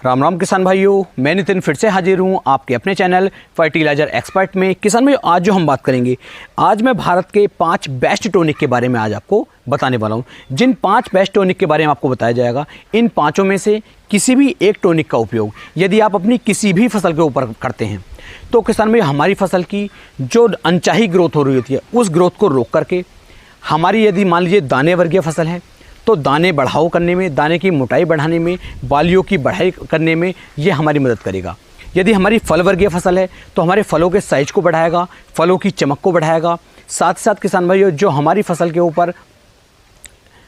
राम राम किसान भाइयों, मैं नितिन फिर से हाजिर हूँ आपके अपने चैनल फर्टिलाइजर एक्सपर्ट में। किसान भाइयों, आज जो हम बात करेंगे, आज मैं भारत के 5 बेस्ट टॉनिक के बारे में आज आपको बताने वाला हूँ। जिन 5 बेस्ट टॉनिक के बारे में आपको बताया जाएगा, इन 5 में से किसी भी एक टॉनिक का उपयोग यदि आप अपनी किसी भी फसल के ऊपर करते हैं तो किसान भाई हमारी फसल की जो अनचाही ग्रोथ हो रही होती है उस ग्रोथ को रोक करके हमारी, यदि मान लीजिए दाने वर्गीय फसल है तो दाने बढ़ाव करने में, दाने की मोटाई बढ़ाने में, बालियों की बढ़ाई करने में ये हमारी मदद करेगा। यदि हमारी फल वर्गीय फसल है तो हमारे फलों के साइज को बढ़ाएगा, फलों की चमक को बढ़ाएगा। साथ साथ किसान भाइयों, जो हमारी फसल के ऊपर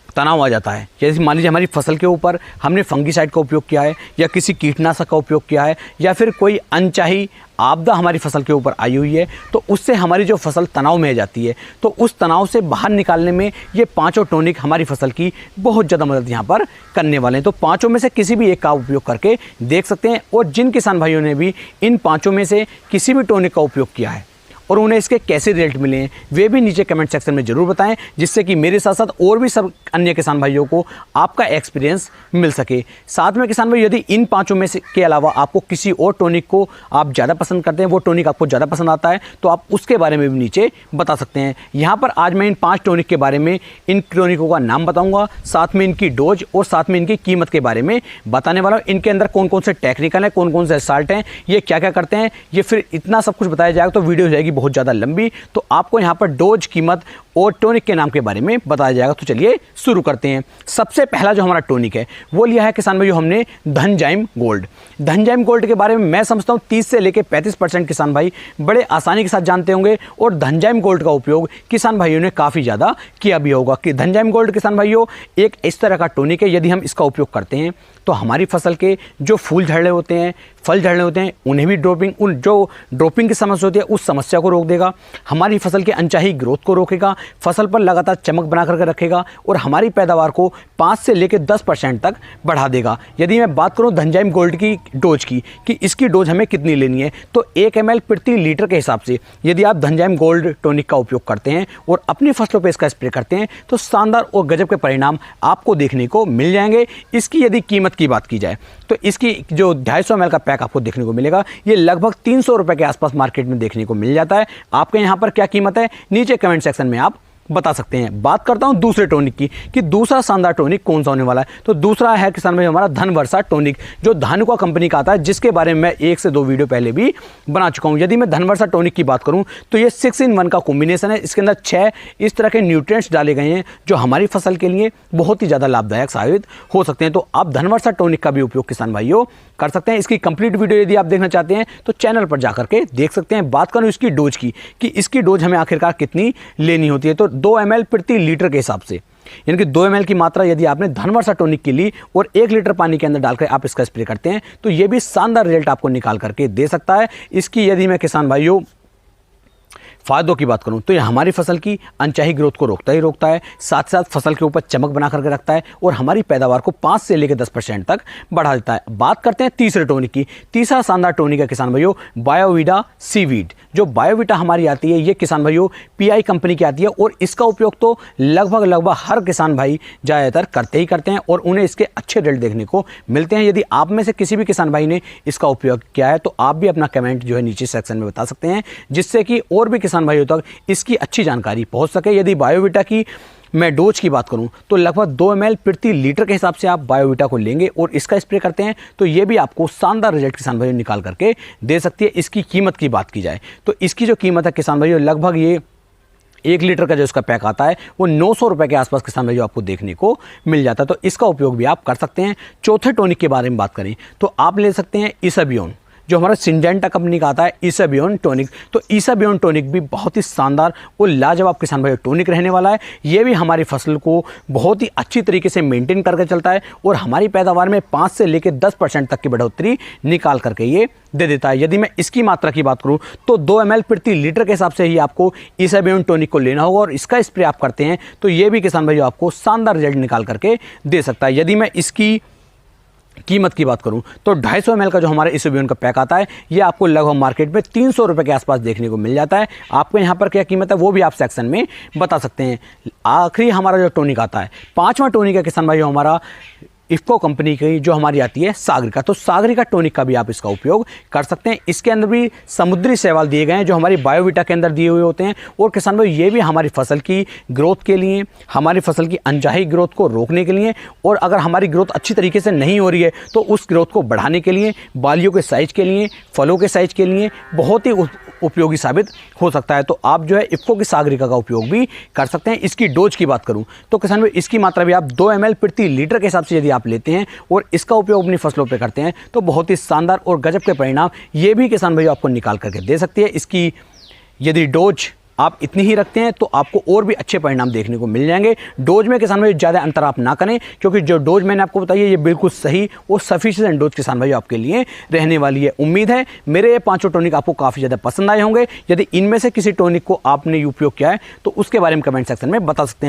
तनाव आ जाता है, जैसे मान लीजिए हमारी फसल के ऊपर हमने फंगीसाइड का उपयोग किया है या किसी कीटनाशक का उपयोग किया है या फिर कोई अनचाही आपदा हमारी फसल के ऊपर आई हुई है, तो उससे हमारी जो फसल तनाव में आ जाती है, तो उस तनाव से बाहर निकालने में ये 5 टॉनिक हमारी फसल की बहुत ज़्यादा मदद यहाँ पर करने वाले हैं। तो 5 में से किसी भी एक का उपयोग करके देख सकते हैं। और जिन किसान भाइयों ने भी इन 5 में से किसी भी टॉनिक का उपयोग किया है और उन्हें इसके कैसे रिजल्ट मिले हैं, वे भी नीचे कमेंट सेक्शन में ज़रूर बताएं, जिससे कि मेरे साथ साथ और भी सब अन्य किसान भाइयों को आपका एक्सपीरियंस मिल सके। साथ में किसान भाई, यदि इन 5 में से के अलावा आपको किसी और टॉनिक को आप ज़्यादा पसंद करते हैं, वो टॉनिक आपको ज़्यादा पसंद आता है, तो आप उसके बारे में भी नीचे बता सकते हैं। यहाँ पर आज मैं इन 5 टॉनिक के बारे में, इन टॉनिकों का नाम बताऊँगा, साथ में इनकी डोज और साथ में इनकी कीमत के बारे में बताने वाला हूँ। इनके अंदर कौन कौन से टेक्निकल हैं, कौन कौन से साल्ट हैं, ये क्या क्या करते हैं, ये फिर इतना सब कुछ बताया जाएगा तो वीडियो हो जाएगी बहुत ज़्यादा लंबी। तो आपको यहाँ पर डोज, कीमत और टॉनिक के नाम के बारे में बताया जाएगा। तो चलिए शुरू करते हैं। सबसे पहला जो हमारा टॉनिक है वो लिया है किसान भाई हमने धनजाइम गोल्ड। धनजाइम गोल्ड के बारे में मैं समझता हूँ 30 से लेकर 35% किसान भाई बड़े आसानी के साथ जानते होंगे और धनजाइम गोल्ड का उपयोग किसान भाइयों ने काफ़ी ज़्यादा किया भी होगा। कि धनजाइम गोल्ड किसान भाइयों एक इस तरह का टॉनिक है, यदि हम इसका उपयोग करते हैं तो हमारी फसल के जो फूल झड़ने होते हैं, फल झड़ने होते हैं, उन्हें भी ड्रॉपिंग की समस्या होती है उस समस्या को रोक देगा। हमारी फसल के अनचाही ग्रोथ को रोकेगा, फसल पर लगातार चमक बना करके रखेगा और हमारी पैदावार को 5 से लेकर 10% तक बढ़ा देगा। यदि मैं बात करूं धनजाइम गोल्ड की डोज की, कि इसकी डोज हमें कितनी लेनी है, तो 1 ml प्रति लीटर के हिसाब से यदि आप धनजाइम गोल्ड टॉनिक का उपयोग करते हैं और अपनी फसलों पर इसका स्प्रे करते हैं तो शानदार और गजब के परिणाम आपको देखने को मिल जाएंगे। इसकी यदि कीमत की बात की जाए तो इसकी जो 250 ml का पैक आपको देखने को मिलेगा, ये लगभग 300 रुपये के आसपास मार्केट में देखने को मिल जाता है। आपके यहाँ पर क्या कीमत है, नीचे कमेंट सेक्शन में आप बता सकते हैं। बात करता हूं दूसरे टॉनिक की, कि दूसरा शानदार टॉनिक कौन सा होने वाला है। तो दूसरा है किसान भाई हमारा धनवर्षा टॉनिक, जो धानुका कंपनी का आता है, जिसके बारे में मैं 1 से 2 वीडियो पहले भी बना चुका हूं। यदि मैं धनवर्षा टॉनिक की बात करूं तो ये 6 in 1 का कॉम्बिनेशन है। इसके अंदर 6 इस तरह के न्यूट्रिएंट्स डाले गए हैं जो हमारी फसल के लिए बहुत ही ज़्यादा लाभदायक साबित हो सकते हैं। तो आप धनवर्षा टॉनिक का भी उपयोग किसान भाइयों कर सकते हैं। इसकी कंप्लीट वीडियो यदि आप देखना चाहते हैं तो चैनल पर जाकर के देख सकते हैं। बात करूं इसकी डोज की, कि इसकी डोज हमें आखिरकार कितनी लेनी होती है, तो 2 ml प्रति लीटर के हिसाब से, यानी कि 2 ml की मात्रा यदि आपने धनवर्षा टॉनिक की ली और 1 लीटर पानी के अंदर डालकर आप इसका स्प्रे करते हैं तो ये भी शानदार रिजल्ट आपको निकाल करके दे सकता है। इसकी यदि मैं किसान भाइयों फायदों की बात करूं तो यह हमारी फसल की अनचाही ग्रोथ को रोकता ही रोकता है, साथ साथ फसल के ऊपर चमक बना करके रखता है और हमारी पैदावार को 5 से लेकर 10% तक बढ़ा देता है। बात करते हैं तीसरे टॉनिक की। तीसरा शानदार टॉनिक है किसान भाइयों बायोवीटा सीवीड। जो बायोवीटा हमारी आती है, ये किसान भाइयों PI कंपनी की आती है और इसका उपयोग तो लगभग हर किसान भाई ज़्यादातर करते ही करते हैं और उन्हें इसके अच्छे रिजल्ट देखने को मिलते हैं। यदि आप में से किसी भी किसान भाई ने इसका उपयोग किया है तो आप भी अपना कमेंट जो है नीचे सेक्शन में बता सकते हैं, जिससे कि और भी किसान भाइयों तक इसकी अच्छी जानकारी पहुंच सके। यदि बायोवीटा की मैं डोज की बात करूं तो लगभग 2 ml प्रति लीटर के हिसाब से आप बायोवीटा को लेंगे और इसका स्प्रे करते हैं तो ये भी आपको शानदार रिजल्ट किसान भाइयों निकाल करके दे सकती है। इसकी कीमत की बात की जाए तो इसकी जो कीमत है किसान भाइयों, लगभग ये 1 लीटर का जो इसका पैक आता है वो 900 रुपये के आसपास किसान भाइयों आपको देखने को मिल जाता है। तो इसका उपयोग भी आप कर सकते हैं। चौथे टॉनिक के बारे में बात करें तो आप ले सकते हैं इसाबियोन, जो हमारा सिंजेंटा कंपनी का आता है इसाबियोन टॉनिक। तो इसाबियोन टॉनिक भी बहुत ही शानदार और लाजवाब किसान भाई टॉनिक रहने वाला है। ये भी हमारी फसल को बहुत ही अच्छी तरीके से मेंटेन करके चलता है और हमारी पैदावार में 5 से लेकर 10% तक की बढ़ोतरी निकाल करके ये दे देता है। यदि मैं इसकी मात्रा की बात करूं तो 2 ml प्रति लीटर के हिसाब से ही आपको इसाबियोन टॉनिक को लेना होगा और इसका स्प्रे आप करते हैं तो ये भी किसान भाई आपको शानदार रिजल्ट निकाल करके दे सकता है। यदि मैं इसकी कीमत की बात करूं तो 250 ml का जो हमारा इसाबियोन का पैक आता है ये आपको लगभग मार्केट में 300 रुपये के आसपास देखने को मिल जाता है। आपको यहाँ पर क्या कीमत है वो भी आप सेक्शन में बता सकते हैं। आखिरी हमारा जो टॉनिक आता है, 5वां टॉनिक है किसान भाइयों हमारा इफ़को कंपनी की जो हमारी आती है सागरिका। तो सागरिका टॉनिक का भी आप इसका उपयोग कर सकते हैं। इसके अंदर भी समुद्री शैवाल दिए गए हैं जो हमारी बायोविटा के अंदर दिए हुए होते हैं। और किसान भाई ये भी हमारी फसल की ग्रोथ के लिए, हमारी फसल की अनचाही ग्रोथ को रोकने के लिए, और अगर हमारी ग्रोथ अच्छी तरीके से नहीं हो रही है तो उस ग्रोथ को बढ़ाने के लिए, बालियों के साइज के लिए, फलों के साइज के लिए बहुत ही उपयोगी साबित हो सकता है। तो आप जो है इफ़को की सागरिका का उपयोग भी कर सकते हैं। इसकी डोज की बात करूं तो किसान भाई इसकी मात्रा भी आप 2 ml प्रति लीटर के हिसाब से यदि आप लेते हैं और इसका उपयोग अपनी फसलों पे करते हैं तो बहुत ही शानदार और गजब के परिणाम ये भी किसान भाई आपको निकाल करके दे सकती है। इसकी यदि डोज आप इतनी ही रखते हैं तो आपको और भी अच्छे परिणाम देखने को मिल जाएंगे। डोज में किसान भाई ज़्यादा अंतर आप ना करें, क्योंकि जो डोज मैंने आपको बताई है ये बिल्कुल सही और सफिशिएंट डोज किसान भाई आपके लिए रहने वाली है। उम्मीद है मेरे ये 5 टॉनिक आपको काफ़ी ज़्यादा पसंद आए होंगे। यदि इनमें से किसी टॉनिक को आपने उपयोग किया है तो उसके बारे में कमेंट सेक्शन में बता सकते हैं।